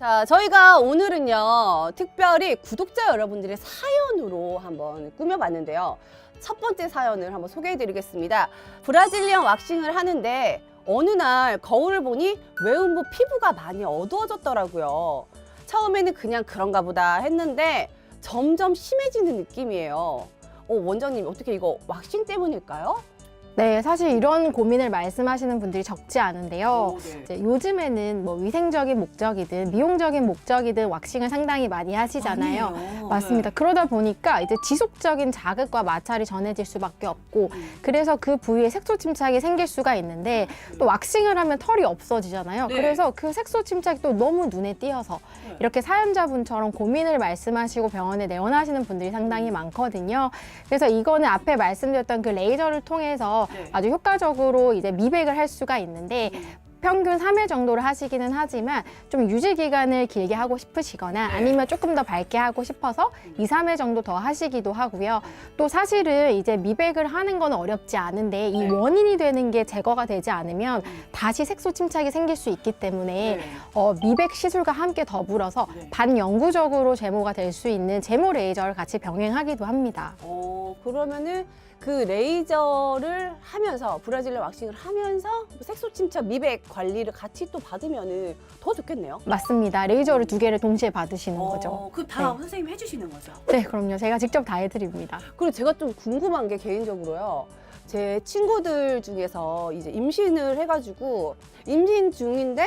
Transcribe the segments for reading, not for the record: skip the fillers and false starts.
자, 저희가 오늘은요, 특별히 구독자 여러분들의 사연으로 한번 꾸며봤는데요. 첫 번째 사연을 한번 소개해드리겠습니다. 브라질리언 왁싱을 하는데 어느 날 거울을 보니 외음부 피부가 많이 어두워졌더라고요. 처음에는 그냥 그런가 보다 했는데 점점 심해지는 느낌이에요. 원장님, 어떻게 이거 왁싱 때문일까요? 네, 사실 이런 고민을 말씀하시는 분들이 적지 않은데요. 네. 이제 요즘에는 뭐 위생적인 목적이든 미용적인 목적이든 왁싱을 상당히 많이 하시잖아요. 아니에요. 맞습니다. 그러다 보니까 이제 지속적인 자극과 마찰이 전해질 수밖에 없고, 그래서 그 부위에 색소 침착이 생길 수가 있는데, 또 왁싱을 하면 털이 없어지잖아요. 네. 그래서 그 색소 침착이 또 너무 눈에 띄어서 이렇게 사연자분처럼 고민을 말씀하시고 병원에 내원하시는 분들이 상당히 많거든요. 그래서 이거는 앞에 말씀드렸던 그 레이저를 통해서 아주 효과적으로 이제 미백을 할 수가 있는데, 평균 3회 정도를 하시기는 하지만 좀 유지 기간을 길게 하고 싶으시거나 아니면 조금 더 밝게 하고 싶어서 2, 3회 정도 더 하시기도 하고요. 또 사실은 이제 미백을 하는 건 어렵지 않은데 이 원인이 되는 게 제거가 되지 않으면 다시 색소 침착이 생길 수 있기 때문에 미백 시술과 함께 더불어서 반영구적으로 제모가 될 수 있는 제모 레이저를 같이 병행하기도 합니다. 그러면은 그 레이저를 하면서 브라질리언 왁싱을 하면서 색소 침착 미백 관리를 같이 또 받으면은 더 좋겠네요. 맞습니다. 레이저를 2개를 동시에 받으시는 거죠. 그 다 네. 선생님이 해주시는 거죠? 네, 그럼요. 제가 직접 다 해드립니다. 그리고 제가 좀 궁금한 게 개인적으로요. 제 친구들 중에서 이제 임신을 해가지고 임신 중인데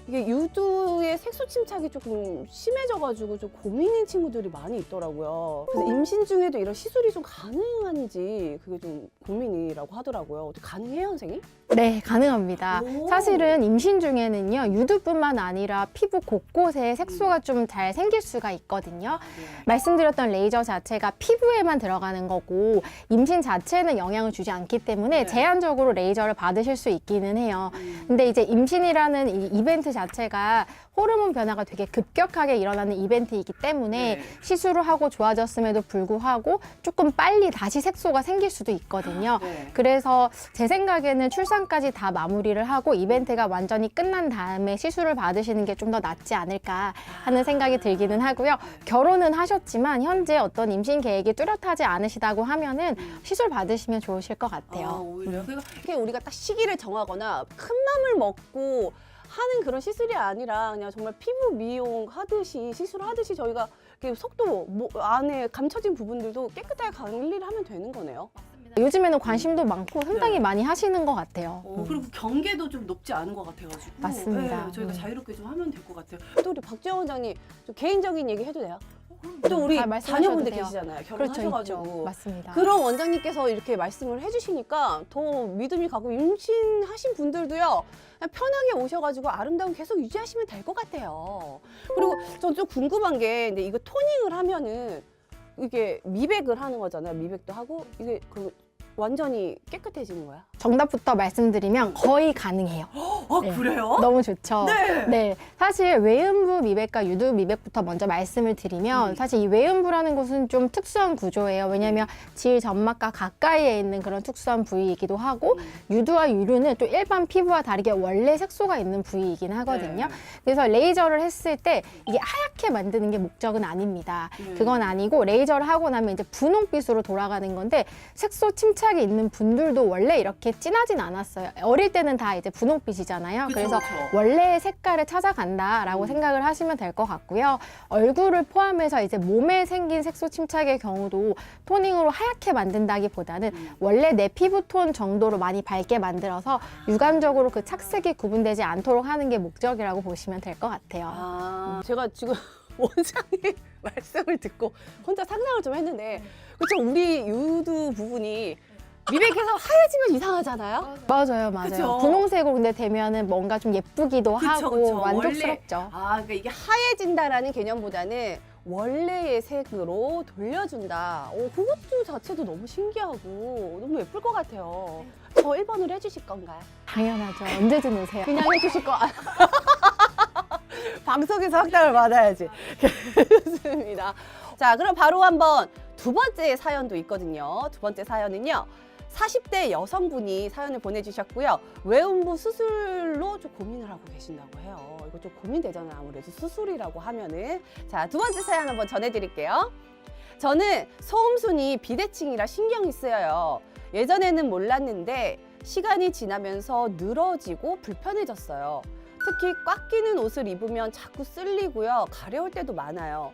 이게 유두의 색소 침착이 조금 심해져가지고 좀 고민인 친구들이 많이 있더라고요. 그래서 임신 중에도 이런 시술이 좀 가능한지 그게 좀 고민이라고 하더라고요. 어떻게 가능해요, 선생님? 네, 가능합니다. 오. 사실은 임신 중에는요, 유두뿐만 아니라 피부 곳곳에 색소가 좀 잘 생길 수가 있거든요. 말씀드렸던 레이저 자체가 피부에만 들어가는 거고 임신 자체는 영향을 주지 않기 때문에 제한적으로 레이저를 받으실 수 있기는 해요. 근데 이제 임신이라는 이 이벤트 자체가 호르몬 변화가 되게 급격하게 일어나는 이벤트이기 때문에 시술을 하고 좋아졌음에도 불구하고 조금 빨리 다시 색소가 생길 수도 있거든요. 그래서 제 생각에는 출산까지 다 마무리를 하고 이벤트가 완전히 끝난 다음에 시술을 받으시는 게 좀 더 낫지 않을까 하는 생각이 들기는 하고요. 결혼은 하셨지만 현재 어떤 임신 계획이 뚜렷하지 않으시다고 하면은 시술 받으시면 좋으실 것 같아요. 오히려. 그게 우리가 딱 시기를 정하거나 큰 맘을 먹고 하는 그런 시술이 아니라 그냥 정말 피부 미용 하듯이 시술하듯이 저희가 이렇게 속도 안에 감춰진 부분들도 깨끗하게 관리를 하면 되는 거네요. 요즘에는 관심도 많고 상당히 많이 하시는 것 같아요. 그리고 경계도 좀 높지 않은 것 같아가지고 맞습니다. 저희가 네. 자유롭게 좀 하면 될 것 같아요. 또 우리 박지영 원장님 좀 개인적인 얘기 해도 돼요? 또 우리 말씀하셔도 자녀분들 돼요. 계시잖아요. 그렇죠, 결혼하셔가지고. 있죠. 맞습니다. 그런 원장님께서 이렇게 말씀을 해주시니까 더 믿음이 가고 임신하신 분들도요 그냥 편하게 오셔가지고 아름다움 계속 유지하시면 될 것 같아요. 그리고 전 좀 궁금한 게 근데 이거 토닝을 하면은 이게 미백을 하는 거잖아요. 미백도 하고 이게 그 완전히 깨끗해지는 거야? 정답부터 말씀드리면 거의 가능해요. 네. 그래요? 너무 좋죠. 네. 사실 외음부 미백과 유두 미백부터 먼저 말씀을 드리면 사실 이 외음부라는 곳은 좀 특수한 구조예요. 왜냐하면 질 점막과 가까이에 있는 그런 특수한 부위이기도 하고 유두와 유류는 또 일반 피부와 다르게 원래 색소가 있는 부위이긴 하거든요. 그래서 레이저를 했을 때 이게 하얗게 만드는 게 목적은 아닙니다. 그건 아니고 레이저를 하고 나면 이제 분홍빛으로 돌아가는 건데 색소 침착이 있는 분들도 원래 이렇게 진하진 않았어요. 어릴 때는 다 이제 분홍빛이잖아요. 그래서 원래의 색깔을 찾아간다라고 생각을 하시면 될 것 같고요. 얼굴을 포함해서 이제 몸에 생긴 색소 침착의 경우도 토닝으로 하얗게 만든다기보다는 원래 내 피부톤 정도로 많이 밝게 만들어서 육안적으로 그 착색이 구분되지 않도록 하는 게 목적이라고 보시면 될 것 같아요. 제가 지금 원장님 말씀을 듣고 혼자 상상을 좀 했는데 그렇죠. 우리 유두 부분이 미백해서 하얘지면 이상하잖아요. 맞아요. 그쵸? 분홍색으로 근데 되면은 뭔가 좀 예쁘기도 하고 만족스럽죠. 그러니까 이게 하얘진다라는 개념보다는 원래의 색으로 돌려준다. 그것도 자체도 너무 신기하고 너무 예쁠 것 같아요. 저 1번으로 해주실 건가요? 당연하죠. 언제든 오세요. 그냥 해주실 거. 방송에서 확답을 받아야지. 좋습니다. 자, 그럼 바로 한번 두 번째 사연도 있거든요. 두 번째 사연은요. 40대 여성분이 사연을 보내주셨고요. 외음부 수술로 좀 고민을 하고 계신다고 해요. 이거 좀 고민되잖아요. 아무래도 수술이라고 하면은. 자, 두 번째 사연 한번 전해드릴게요. 저는 소음순이 비대칭이라 신경이 쓰여요. 예전에는 몰랐는데 시간이 지나면서 늘어지고 불편해졌어요. 특히 꽉 끼는 옷을 입으면 자꾸 쓸리고요. 가려울 때도 많아요.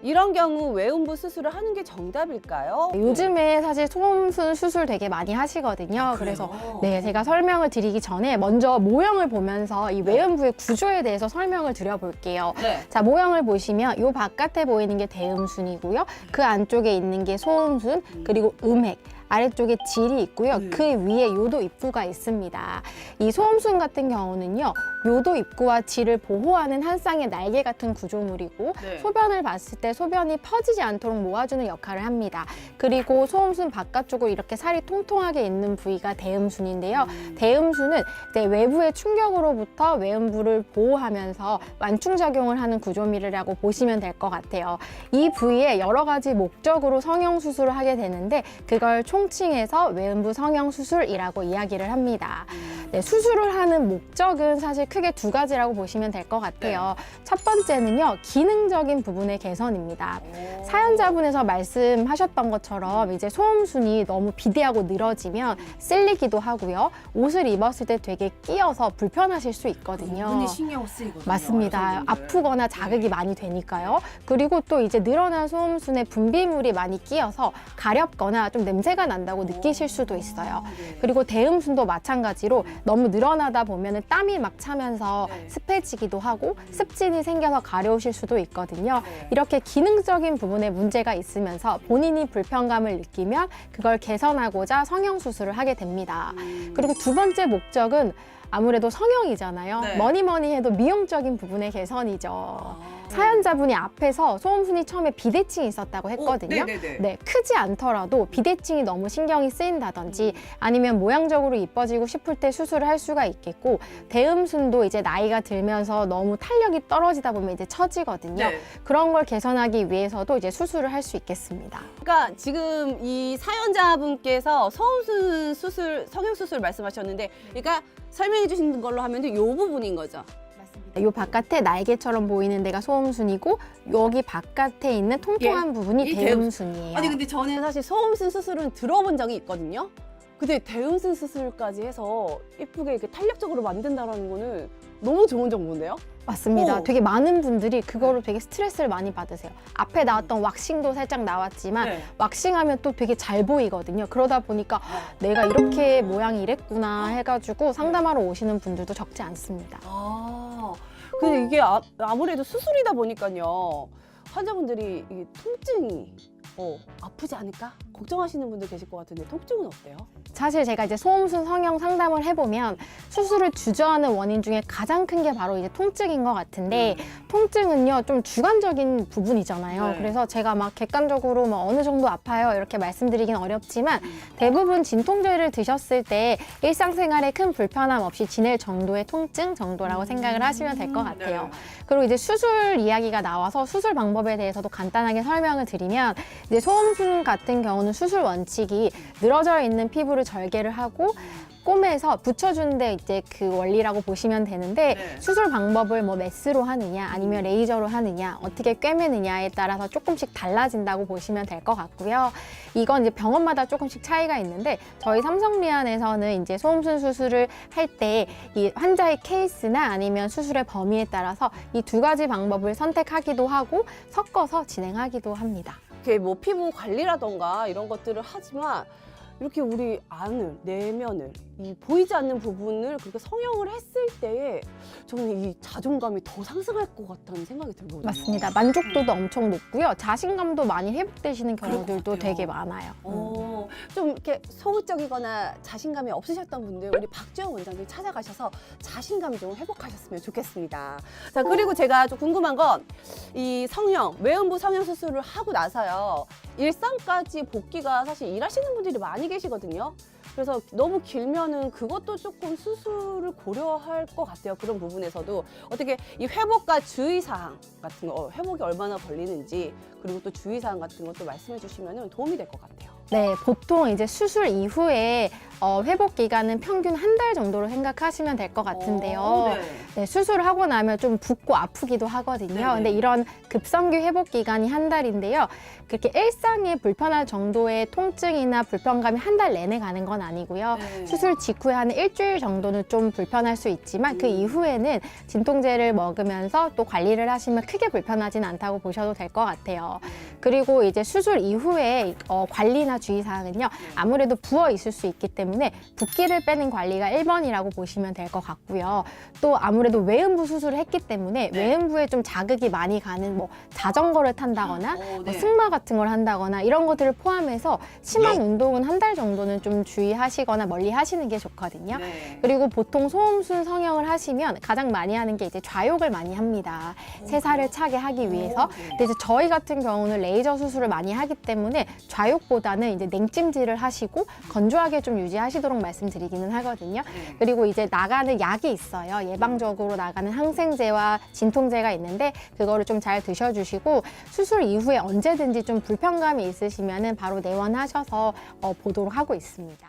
이런 경우 외음부 수술을 하는 게 정답일까요? 요즘에 사실 소음순 수술 되게 많이 하시거든요. 그래서 네, 제가 설명을 드리기 전에 먼저 모형을 보면서 이 외음부의 구조에 대해서 설명을 드려볼게요. 네. 자, 모형을 보시면 이 바깥에 보이는 게 대음순이고요. 그 안쪽에 있는 게 소음순, 그리고 음핵. 아래쪽에 질이 있고요. 그 위에 요도 입구가 있습니다. 이 소음순 같은 경우는요. 요도 입구와 질을 보호하는 한 쌍의 날개 같은 구조물이고 네. 소변을 봤을 때 소변이 퍼지지 않도록 모아주는 역할을 합니다. 그리고 소음순 바깥쪽으로 이렇게 살이 통통하게 있는 부위가 대음순인데요. 대음순은 이제 외부의 충격으로부터 외음부를 보호하면서 완충작용을 하는 구조물이라고 보시면 될 것 같아요. 이 부위에 여러 가지 목적으로 성형수술을 하게 되는데 그걸 총칭해서 외음부 성형수술이라고 이야기를 합니다. 네, 수술을 하는 목적은 사실 크게 두 가지라고 보시면 될 것 같아요. 첫 번째는요, 기능적인 부분의 개선입니다. 사연자분에서 말씀하셨던 것처럼 이제 소음순이 너무 비대하고 늘어지면 쓸리기도 하고요. 옷을 입었을 때 되게 끼어서 불편하실 수 있거든요. 눈이 신경 쓰이거든요. 맞습니다. 여성분들. 아프거나 자극이 많이 되니까요. 그리고 또 이제 늘어난 소음순에 분비물이 많이 끼어서 가렵거나 좀 냄새가 난다고 느끼실 수도 있어요. 그리고 대음순도 마찬가지로 너무 늘어나다 보면 땀이 막 차면서 습해지기도 하고 습진이 생겨서 가려우실 수도 있거든요. 이렇게 기능적인 부분에 문제가 있으면서 본인이 불편감을 느끼면 그걸 개선하고자 성형수술을 하게 됩니다. 그리고 두 번째 목적은 아무래도 성형이잖아요. 네. 뭐니 해도 미용적인 부분의 개선이죠. 사연자분이 앞에서 소음순이 처음에 비대칭이 있었다고 했거든요. 네, 크지 않더라도 비대칭이 너무 신경이 쓰인다든지 아니면 모양적으로 이뻐지고 싶을 때 수술을 할 수가 있겠고 대음순도 이제 나이가 들면서 너무 탄력이 떨어지다 보면 이제 처지거든요. 네. 그런 걸 개선하기 위해서도 이제 수술을 할 수 있겠습니다. 그러니까 지금 이 사연자분께서 소음순 수술, 성형수술 말씀하셨는데, 그러니까 설명해 주신 걸로 하면 이 부분인 거죠. 이 바깥에 날개처럼 보이는 데가 소음순이고 여기 바깥에 있는 통통한 부분이 이 대음순이에요. 아니 근데 저는 사실 소음순 수술은 들어본 적이 있거든요. 근데 대음순 수술까지 해서 예쁘게 이렇게 탄력적으로 만든다라는 거는 너무 좋은 정보인데요? 맞습니다. 오. 되게 많은 분들이 그거로 되게 스트레스를 많이 받으세요. 앞에 나왔던 왁싱도 살짝 나왔지만 네. 왁싱하면 또 되게 잘 보이거든요. 그러다 보니까 내가 이렇게 모양이 이랬구나 해가지고 상담하러 오시는 분들도 적지 않습니다. 근데 이게 아무래도 수술이다 보니까요. 환자분들이 이게 통증이 아프지 않을까? 걱정하시는 분들 계실 것 같은데 통증은 어때요? 사실 제가 이제 소음순 성형 상담을 해보면 수술을 주저하는 원인 중에 가장 큰 게 바로 이제 통증인 것 같은데 통증은요 좀 주관적인 부분이잖아요. 네. 그래서 제가 막 객관적으로 뭐 어느 정도 아파요 이렇게 말씀드리긴 어렵지만 대부분 진통제를 드셨을 때 일상생활에 큰 불편함 없이 지낼 정도의 통증 정도라고 생각을 하시면 될 것 같아요. 네. 그리고 이제 수술 이야기가 나와서 수술 방법에 대해서도 간단하게 설명을 드리면 이제 소음순 같은 경우는 수술 원칙이 늘어져 있는 피부를 절개를 하고 꼬매서 붙여주는데 이제 그 원리라고 보시면 되는데 네. 수술 방법을 뭐 메스로 하느냐 아니면 레이저로 하느냐 어떻게 꿰매느냐에 따라서 조금씩 달라진다고 보시면 될 것 같고요. 이건 이제 병원마다 조금씩 차이가 있는데 저희 삼성리안에서는 이제 소음순 수술을 할 때 이 환자의 케이스나 아니면 수술의 범위에 따라서 이 두 가지 방법을 선택하기도 하고 섞어서 진행하기도 합니다. 이렇게 뭐 피부 관리라던가 이런 것들을 하지만 이렇게 우리 안을, 내면을, 이 보이지 않는 부분을 그렇게 성형을 했을 때에 저는 이 자존감이 더 상승할 것 같다는 생각이 들거든요. 맞습니다. 만족도도 엄청 높고요. 자신감도 많이 회복되시는 경우들도 같아요. 되게 많아요. 좀 이렇게 소극적이거나 자신감이 없으셨던 분들 우리 박주영 원장님 찾아가셔서 자신감 좀 회복하셨으면 좋겠습니다. 자, 그리고 제가 좀 궁금한 건 이 성형, 외음부 성형 수술을 하고 나서요. 일상까지 복귀가 사실 일하시는 분들이 많이 계시거든요. 그래서 너무 길면은 그것도 조금 수술을 고려할 것 같아요. 그런 부분에서도 어떻게 이 회복과 주의사항 같은 거, 회복이 얼마나 걸리는지 그리고 또 주의사항 같은 것도 말씀해 주시면 도움이 될 것 같아요. 네, 보통 이제 수술 이후에 회복 기간은 평균 한 달 정도로 생각하시면 될 것 같은데요. 네, 수술을 하고 나면 좀 붓고 아프기도 하거든요. 네네. 근데 이런 급성기 회복 기간이 한 달인데요. 그렇게 일상에 불편할 정도의 통증이나 불편감이 한 달 내내 가는 건 아니고요. 네. 수술 직후에 한 일주일 정도는 좀 불편할 수 있지만 그 이후에는 진통제를 먹으면서 또 관리를 하시면 크게 불편하진 않다고 보셔도 될 것 같아요. 그리고 이제 수술 이후에 관리나 주의사항은요. 아무래도 부어 있을 수 있기 때문에 붓기를 빼는 관리가 1번이라고 보시면 될 것 같고요. 또 아무래도 외음부 수술을 했기 때문에 네. 외음부에 좀 자극이 많이 가는 뭐 자전거를 탄다거나 뭐 네. 승마 같은 걸 한다거나 이런 것들을 포함해서 심한 운동은 한 달 정도는 좀 주의하시거나 멀리 하시는 게 좋거든요. 네. 그리고 보통 소음순 성형을 하시면 가장 많이 하는 게 이제 좌욕을 많이 합니다. 새살을 차게 하기 위해서. 네. 근데 이제 저희 같은 경우는 레이저 수술을 많이 하기 때문에 좌욕보다는 이제 냉찜질을 하시고 건조하게 좀 유지하시도록 말씀드리기는 하거든요. 네. 그리고 이제 나가는 약이 있어요. 예방적으로 나가는 항생제와 진통제가 있는데 그거를 좀 잘 드셔주시고 수술 이후에 언제든지 좀 불편감이 있으시면은 바로 내원하셔서 보도록 하고 있습니다.